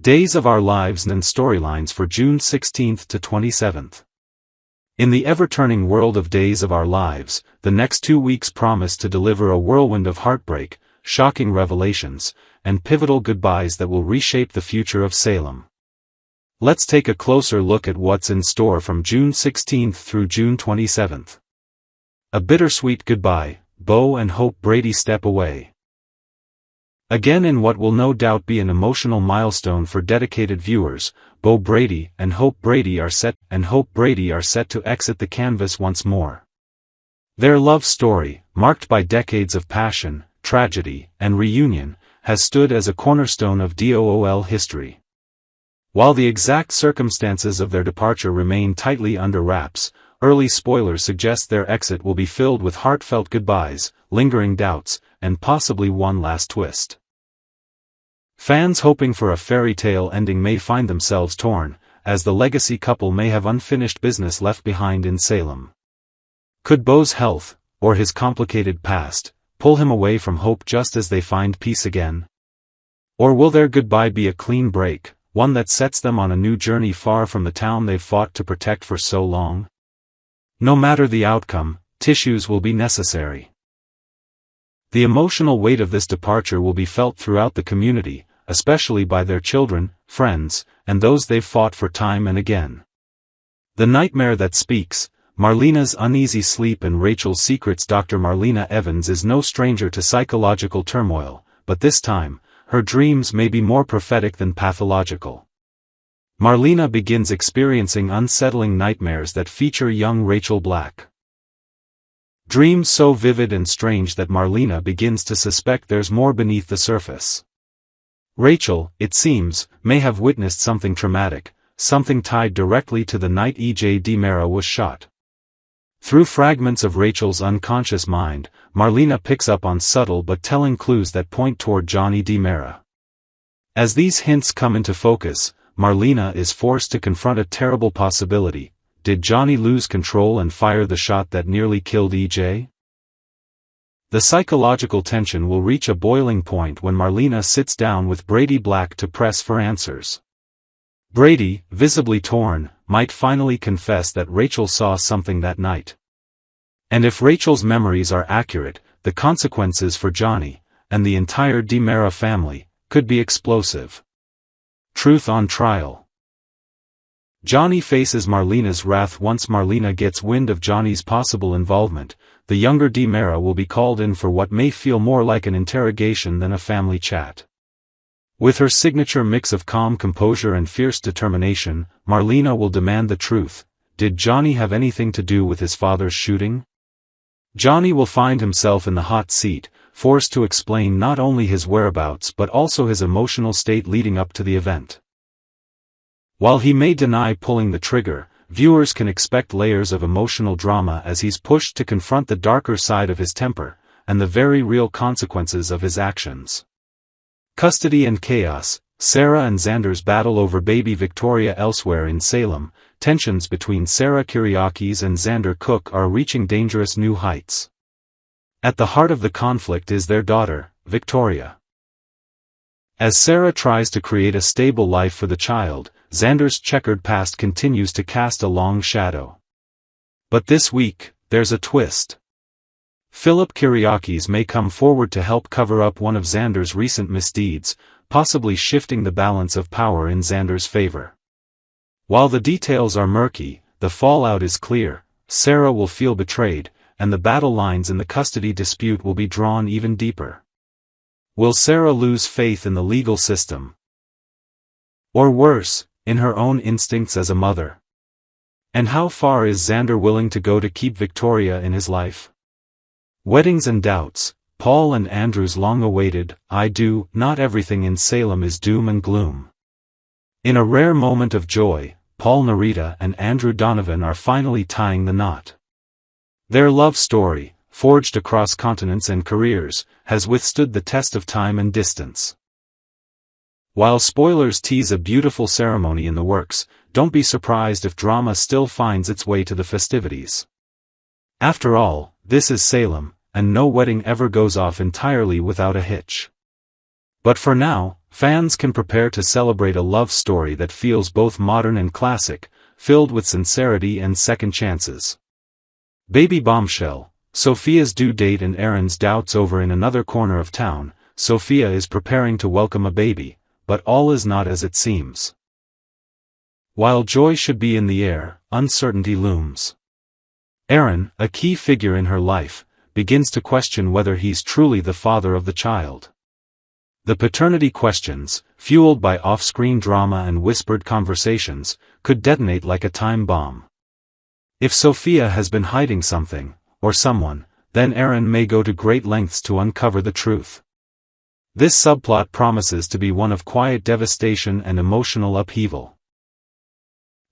Days of Our Lives and Storylines for June 16 to 27. In the ever-turning world of Days of Our Lives, the next 2 weeks promise to deliver a whirlwind of heartbreak, shocking revelations, and pivotal goodbyes that will reshape the future of Salem. Let's take a closer look at what's in store from June 16 through June 27. A bittersweet goodbye, Bo and Hope Brady step away. Again, in what will no doubt be an emotional milestone for dedicated viewers, Bo Brady and Hope Brady are set to exit the canvas once more. Their love story, marked by decades of passion, tragedy, and reunion, has stood as a cornerstone of DOOL history. While the exact circumstances of their departure remain tightly under wraps, early spoilers suggest their exit will be filled with heartfelt goodbyes, lingering doubts, and possibly one last twist. Fans hoping for a fairy tale ending may find themselves torn, as the legacy couple may have unfinished business left behind in Salem. Could Bo's health, or his complicated past, pull him away from Hope just as they find peace again? Or will their goodbye be a clean break, one that sets them on a new journey far from the town they've fought to protect for so long? No matter the outcome, tissues will be necessary. The emotional weight of this departure will be felt throughout the community, especially by their children, friends, and those they've fought for time and again. The nightmare that speaks, Marlena's uneasy sleep and Rachel's secrets. Dr. Marlena Evans is no stranger to psychological turmoil, but this time, her dreams may be more prophetic than pathological. Marlena begins experiencing unsettling nightmares that feature young Rachel Black. Dreams so vivid and strange that Marlena begins to suspect there's more beneath the surface. Rachel, it seems, may have witnessed something traumatic, something tied directly to the night E.J. DiMera was shot. Through fragments of Rachel's unconscious mind, Marlena picks up on subtle but telling clues that point toward Johnny DiMera. As these hints come into focus, Marlena is forced to confront a terrible possibility. Did Johnny lose control and fire the shot that nearly killed E.J.? The psychological tension will reach a boiling point when Marlena sits down with Brady Black to press for answers. Brady, visibly torn, might finally confess that Rachel saw something that night. And if Rachel's memories are accurate, the consequences for Johnny, and the entire DiMera family, could be explosive. Truth on trial. Johnny faces Marlena's wrath. Once Marlena gets wind of Johnny's possible involvement, the younger DiMera will be called in for what may feel more like an interrogation than a family chat. With her signature mix of calm composure and fierce determination, Marlena will demand the truth. Did Johnny have anything to do with his father's shooting? Johnny will find himself in the hot seat, forced to explain not only his whereabouts but also his emotional state leading up to the event. While he may deny pulling the trigger, viewers can expect layers of emotional drama as he's pushed to confront the darker side of his temper, and the very real consequences of his actions. Custody and chaos, Sarah and Xander's battle over baby Victoria. Elsewhere in Salem, tensions between Sarah Kyriakis and Xander Cook are reaching dangerous new heights. At the heart of the conflict is their daughter, Victoria. As Sarah tries to create a stable life for the child, Xander's checkered past continues to cast a long shadow. But this week, there's a twist. Philip Kyriakis may come forward to help cover up one of Xander's recent misdeeds, possibly shifting the balance of power in Xander's favor. While the details are murky, the fallout is clear. Sarah will feel betrayed, and the battle lines in the custody dispute will be drawn even deeper. Will Sarah lose faith in the legal system? Or worse, in her own instincts as a mother? And how far is Xander willing to go to keep Victoria in his life? Weddings and doubts, Paul and Andrew's long-awaited, I do, not everything in Salem is doom and gloom. In a rare moment of joy, Paul Narita and Andrew Donovan are finally tying the knot. Their love story, forged across continents and careers, has withstood the test of time and distance. While spoilers tease a beautiful ceremony in the works, don't be surprised if drama still finds its way to the festivities. After all, this is Salem, and no wedding ever goes off entirely without a hitch. But for now, fans can prepare to celebrate a love story that feels both modern and classic, filled with sincerity and second chances. Baby bombshell. Sophia's due date and Aaron's doubts over in another corner of town. Sophia is preparing to welcome a baby, but all is not as it seems. While joy should be in the air, uncertainty looms. Aaron, a key figure in her life, begins to question whether he's truly the father of the child. The paternity questions, fueled by off-screen drama and whispered conversations, could detonate like a time bomb. If Sophia has been hiding something, or someone, then Aaron may go to great lengths to uncover the truth. This subplot promises to be one of quiet devastation and emotional upheaval.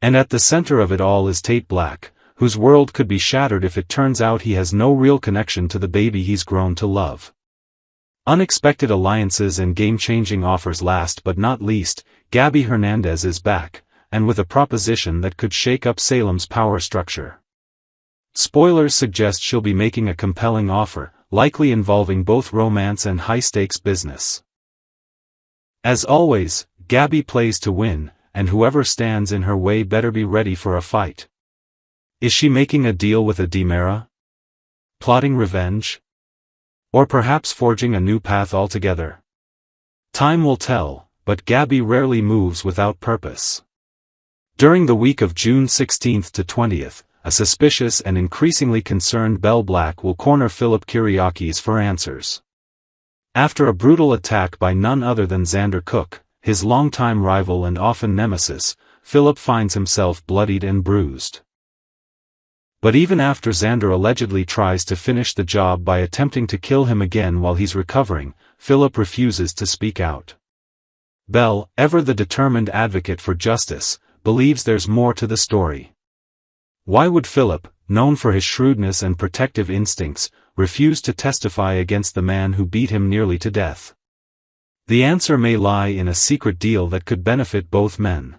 And at the center of it all is Tate Black, whose world could be shattered if it turns out he has no real connection to the baby he's grown to love. Unexpected alliances and game-changing offers. Last but not least, Gabby Hernandez is back, and with a proposition that could shake up Salem's power structure. Spoilers suggest she'll be making a compelling offer, likely involving both romance and high-stakes business. As always, Gabby plays to win, and whoever stands in her way better be ready for a fight. Is she making a deal with a DiMera? Plotting revenge? Or perhaps forging a new path altogether? Time will tell, but Gabby rarely moves without purpose. During the week of June 16th to 20th, a suspicious and increasingly concerned Belle Black will corner Philip Kiriakis for answers. After a brutal attack by none other than Xander Cook, his longtime rival and often nemesis, Philip finds himself bloodied and bruised. But even after Xander allegedly tries to finish the job by attempting to kill him again while he's recovering, Philip refuses to speak out. Belle, ever the determined advocate for justice, believes there's more to the story. Why would Philip, known for his shrewdness and protective instincts, refuse to testify against the man who beat him nearly to death? The answer may lie in a secret deal that could benefit both men.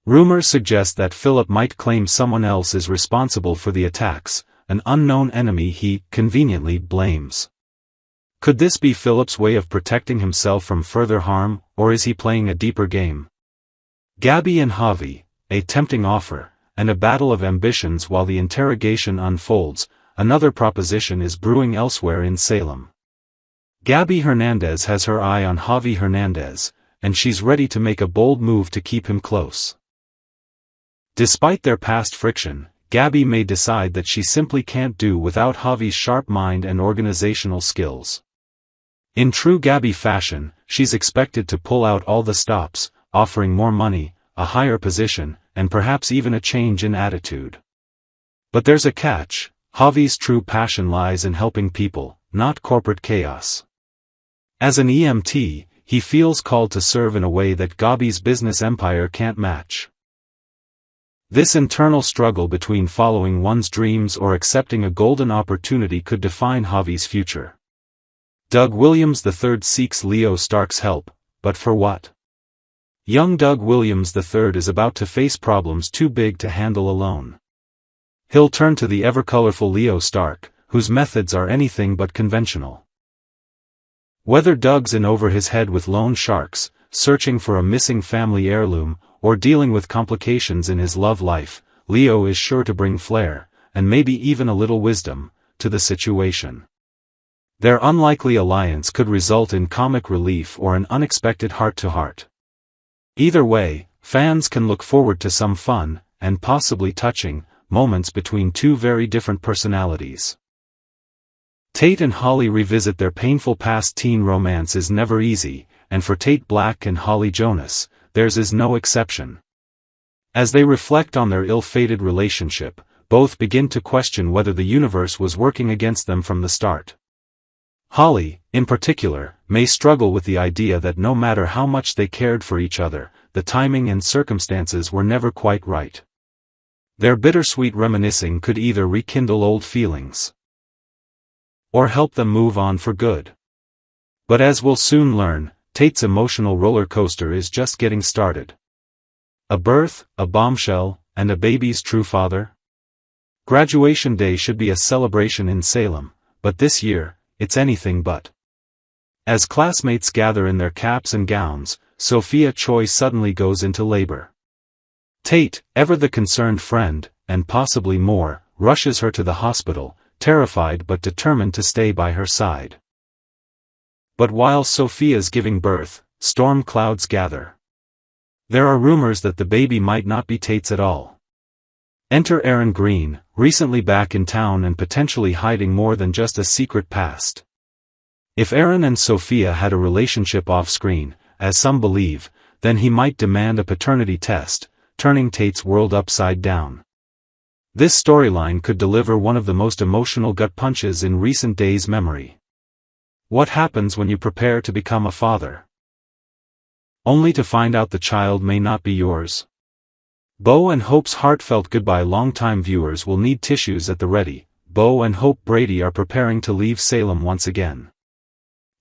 Rumors suggest that Philip might claim someone else is responsible for the attacks, an unknown enemy he, conveniently, blames. Could this be Philip's way of protecting himself from further harm, or is he playing a deeper game? Gabby and Javi, a tempting offer, and a battle of ambitions while the interrogation unfolds. Another proposition is brewing elsewhere in Salem. Gabby Hernandez has her eye on Javi Hernandez, and she's ready to make a bold move to keep him close. Despite their past friction, Gabby may decide that she simply can't do without Javi's sharp mind and organizational skills. In true Gabby fashion, she's expected to pull out all the stops, offering more money, a higher position, and perhaps even a change in attitude. But there's a catch: Javi's true passion lies in helping people, not corporate chaos. As an EMT, he feels called to serve in a way that Gabby's business empire can't match. This internal struggle between following one's dreams or accepting a golden opportunity could define Javi's future. Doug Williams III seeks Leo Stark's help, but for what? Young Doug Williams III is about to face problems too big to handle alone. He'll turn to the ever-colorful Leo Stark, whose methods are anything but conventional. Whether Doug's in over his head with loan sharks, searching for a missing family heirloom, or dealing with complications in his love life, Leo is sure to bring flair, and maybe even a little wisdom, to the situation. Their unlikely alliance could result in comic relief or an unexpected heart-to-heart. Either way, fans can look forward to some fun, and possibly touching, moments between two very different personalities. Tate and Holly revisit their painful past. Teen romance is never easy, and for Tate Black and Holly Jonas, theirs is no exception. As they reflect on their ill-fated relationship, both begin to question whether the universe was working against them from the start. Holly, in particular, may struggle with the idea that no matter how much they cared for each other, the timing and circumstances were never quite right. Their bittersweet reminiscing could either rekindle old feelings or help them move on for good. But as we'll soon learn, Tate's emotional roller coaster is just getting started. A birth, a bombshell, and a baby's true father? Graduation day should be a celebration in Salem, but this year, it's anything but. As classmates gather in their caps and gowns, Sophia Choi suddenly goes into labor. Tate, ever the concerned friend, and possibly more, rushes her to the hospital, terrified but determined to stay by her side. But while Sophia's giving birth, storm clouds gather. There are rumors that the baby might not be Tate's at all. Enter Aaron Green, recently back in town and potentially hiding more than just a secret past. If Aaron and Sophia had a relationship off-screen, as some believe, then he might demand a paternity test, turning Tate's world upside down. This storyline could deliver one of the most emotional gut punches in recent days' memory. What happens when you prepare to become a father? Only to find out the child may not be yours. Bo and Hope's heartfelt goodbye. Longtime viewers will need tissues at the ready. Bo and Hope Brady are preparing to leave Salem once again.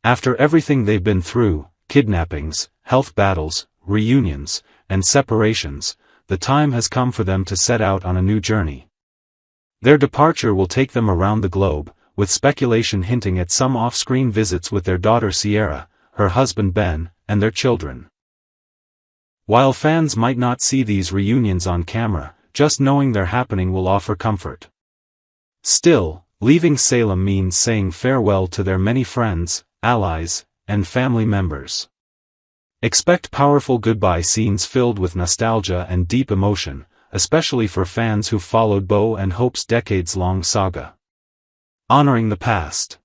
After everything they've been through, kidnappings, health battles, reunions, and separations, the time has come for them to set out on a new journey. Their departure will take them around the globe, with speculation hinting at some off-screen visits with their daughter Sierra, her husband Ben, and their children. While fans might not see these reunions on camera, just knowing they're happening will offer comfort. Still, leaving Salem means saying farewell to their many friends, allies, and family members. Expect powerful goodbye scenes filled with nostalgia and deep emotion, especially for fans who followed Bo and Hope's decades-long saga. Honoring the past.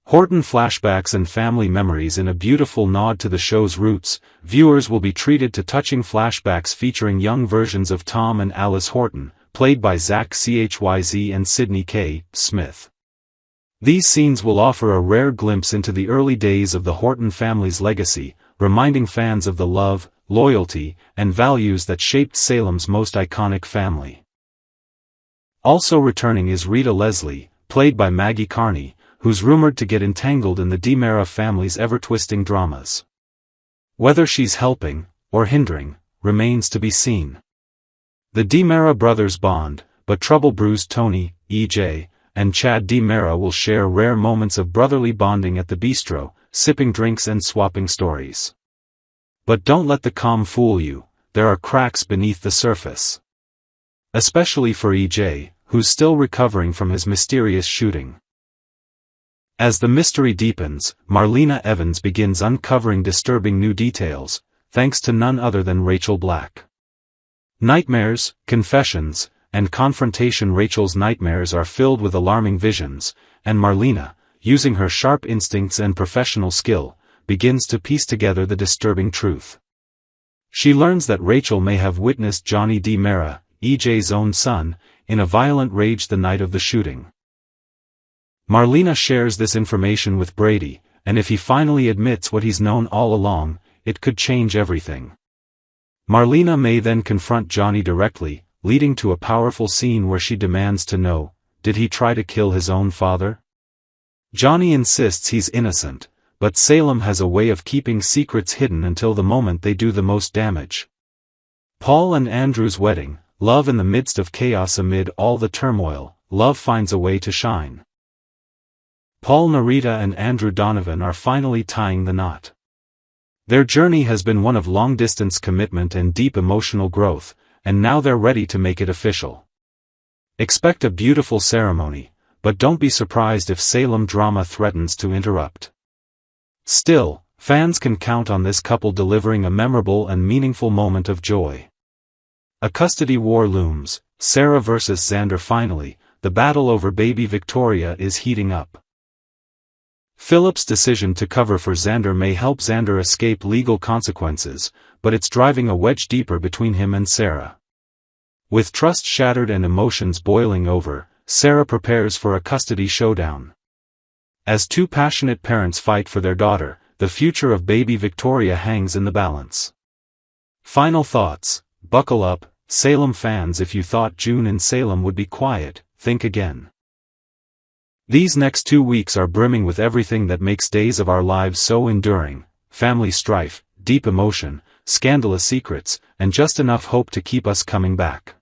Horton flashbacks and family memories. In a beautiful nod to the show's roots, viewers will be treated to touching flashbacks featuring young versions of Tom and Alice Horton, played by Zach Chyz and Sydney K. Smith. These scenes will offer a rare glimpse into the early days of the Horton family's legacy, reminding fans of the love, loyalty, and values that shaped Salem's most iconic family. Also returning is Rita Leslie, played by Maggie Carney, who's rumored to get entangled in the DiMera family's ever-twisting dramas. Whether she's helping, or hindering, remains to be seen. The DiMera brothers bond, but trouble-bruised Tony, E.J., and Chad DiMera will share rare moments of brotherly bonding at the bistro, sipping drinks and swapping stories. But don't let the calm fool you, there are cracks beneath the surface. Especially for E.J., who's still recovering from his mysterious shooting. As the mystery deepens, Marlena Evans begins uncovering disturbing new details, thanks to none other than Rachel Black. Nightmares, confessions, and confrontation. Rachel's nightmares are filled with alarming visions, and Marlena, using her sharp instincts and professional skill, begins to piece together the disturbing truth. She learns that Rachel may have witnessed Johnny DiMera, EJ's own son, in a violent rage the night of the shooting. Marlena shares this information with Brady, and if he finally admits what he's known all along, it could change everything. Marlena may then confront Johnny directly, leading to a powerful scene where she demands to know, did he try to kill his own father? Johnny insists he's innocent, but Salem has a way of keeping secrets hidden until the moment they do the most damage. Paul and Andrew's wedding, love in the midst of chaos. Amid all the turmoil, love finds a way to shine. Paul Narita and Andrew Donovan are finally tying the knot. Their journey has been one of long-distance commitment and deep emotional growth, and now they're ready to make it official. Expect a beautiful ceremony, but don't be surprised if Salem drama threatens to interrupt. Still, fans can count on this couple delivering a memorable and meaningful moment of joy. A custody war looms, Sarah versus Xander. Finally, the battle over baby Victoria is heating up. Phillips' decision to cover for Xander may help Xander escape legal consequences, but it's driving a wedge deeper between him and Sarah. With trust shattered and emotions boiling over, Sarah prepares for a custody showdown. As two passionate parents fight for their daughter, the future of baby Victoria hangs in the balance. Final thoughts: buckle up, Salem fans. If you thought June in Salem would be quiet, think again. These next 2 weeks are brimming with everything that makes Days of Our Lives so enduring: family strife, deep emotion, scandalous secrets, and just enough hope to keep us coming back.